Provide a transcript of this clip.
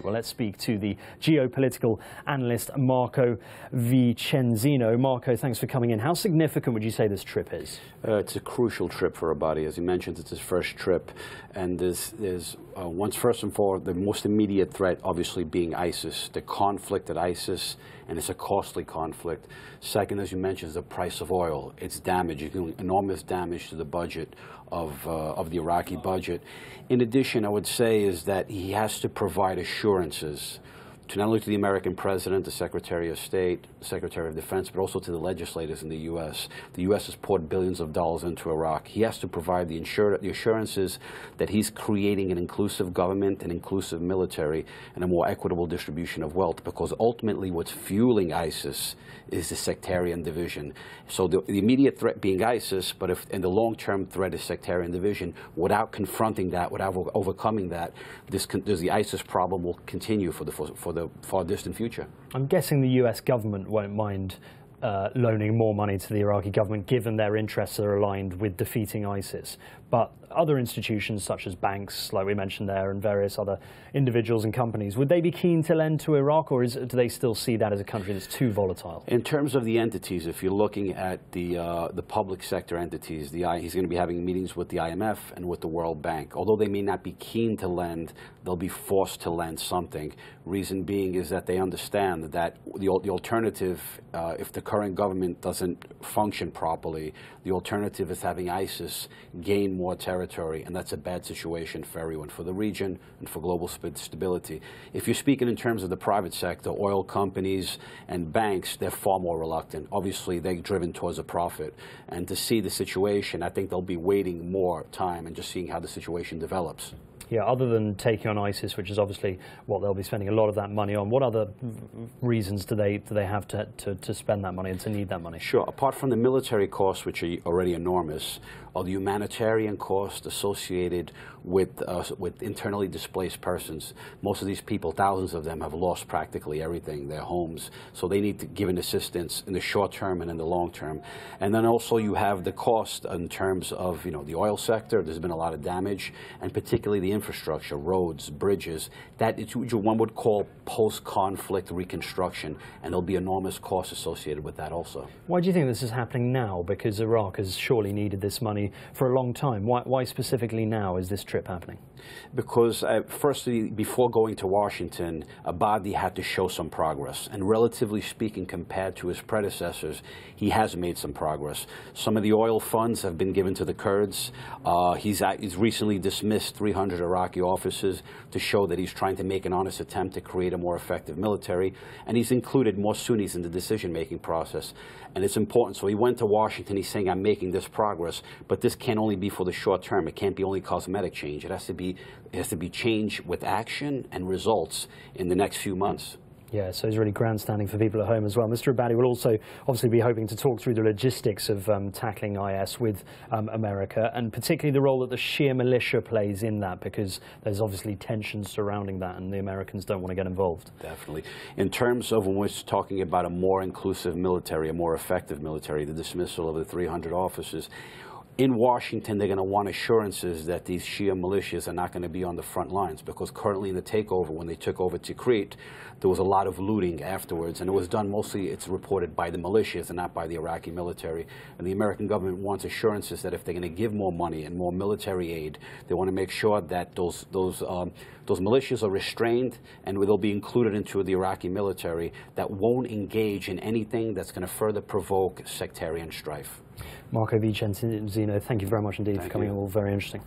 Well, let's speak to the geopolitical analyst Marco Vicenzino. Marco, thanks for coming in. How significant would you say this trip is? It's a crucial trip for Abadi. As he mentioned, it's his first trip. And there's first and foremost, the most immediate threat obviously being ISIS, the conflict at ISIS, and it's a costly conflict. Second, as you mentioned, is the price of oil. It's damage, enormous damage to the budget of the Iraqi budget. In addition, I would say is that he has to provide assurances to not only to the American president, the Secretary of State, Secretary of Defense, but also to the legislators in the U.S. The U.S. has poured billions of dollars into Iraq. He has to provide the assurances that he's creating an inclusive government, an inclusive military, and a more equitable distribution of wealth, because ultimately what's fueling ISIS is the sectarian division. So the immediate threat being ISIS, but and the long-term threat is sectarian division. Without confronting that, without overcoming that, the ISIS problem will continue for the far distant future. I'm guessing the US government won't mind loaning more money to the Iraqi government, given their interests are aligned with defeating ISIS. But other institutions, such as banks, like we mentioned there, and various other individuals and companies, would they be keen to lend to Iraq, or do they still see that as a country that's too volatile? In terms of the entities, if you're looking at the public sector entities, he's going to be having meetings with the IMF and with the World Bank. Although they may not be keen to lend, they'll be forced to lend something. Reason being is that they understand that the alternative, if the current government doesn't function properly, the alternative is having ISIS gain more territory, and that's a bad situation for everyone, for the region and for global stability. If you're speaking in terms of the private sector, oil companies and banks, they're far more reluctant. Obviously, they're driven towards a profit. And to see the situation, I think they'll be waiting more time and just seeing how the situation develops. Yeah, other than taking on ISIS, which is obviously what they'll be spending a lot of that money on, what other reasons do they have to spend that money and to need that money? Sure. Apart from the military costs, which are already enormous, are the humanitarian costs associated with internally displaced persons. Most of these people, thousands of them, have lost practically everything, their homes. So they need to give an assistance in the short term and in the long term. And then also you have the cost in terms of the oil sector. There's been a lot of damage, and particularly the infrastructure, roads, bridges. That is what one would call post-conflict reconstruction, and there'll be enormous costs associated with that also. Why do you think this is happening now? Because Iraq has surely needed this money for a long time. Why specifically now is this trip happening? Because firstly, before going to Washington, Abadi had to show some progress. And relatively speaking, compared to his predecessors, he has made some progress. Some of the oil funds have been given to the Kurds. He's recently dismissed 300 Iraqi officers to show that he's trying to make an honest attempt to create a more effective military. And he's included more Sunnis in the decision-making process. And it's important. So he went to Washington. He's saying, I'm making this progress, but this can't only be for the short term. It can't be only cosmetic change. It has to be change with action and results in the next few months. Yeah, so he's really grandstanding for people at home as well. Mr. Abadi will also obviously be hoping to talk through the logistics of tackling IS with America, and particularly the role that the Shia militia plays in that, because there's obviously tensions surrounding that and the Americans don't want to get involved. Definitely. In terms of when we're talking about a more inclusive military, a more effective military, the dismissal of the 300 officers, in Washington, they're going to want assurances that these Shia militias are not going to be on the front lines, because currently in the takeover, when they took over Tikrit, there was a lot of looting afterwards, and it was done mostly, it's reported, by the militias and not by the Iraqi military. And the American government wants assurances that if they're going to give more money and more military aid, they want to make sure that those militias are restrained and they'll be included into the Iraqi military that won't engage in anything that's going to further provoke sectarian strife. Marco Vicenzino, thank you very much indeed for coming. All very interesting.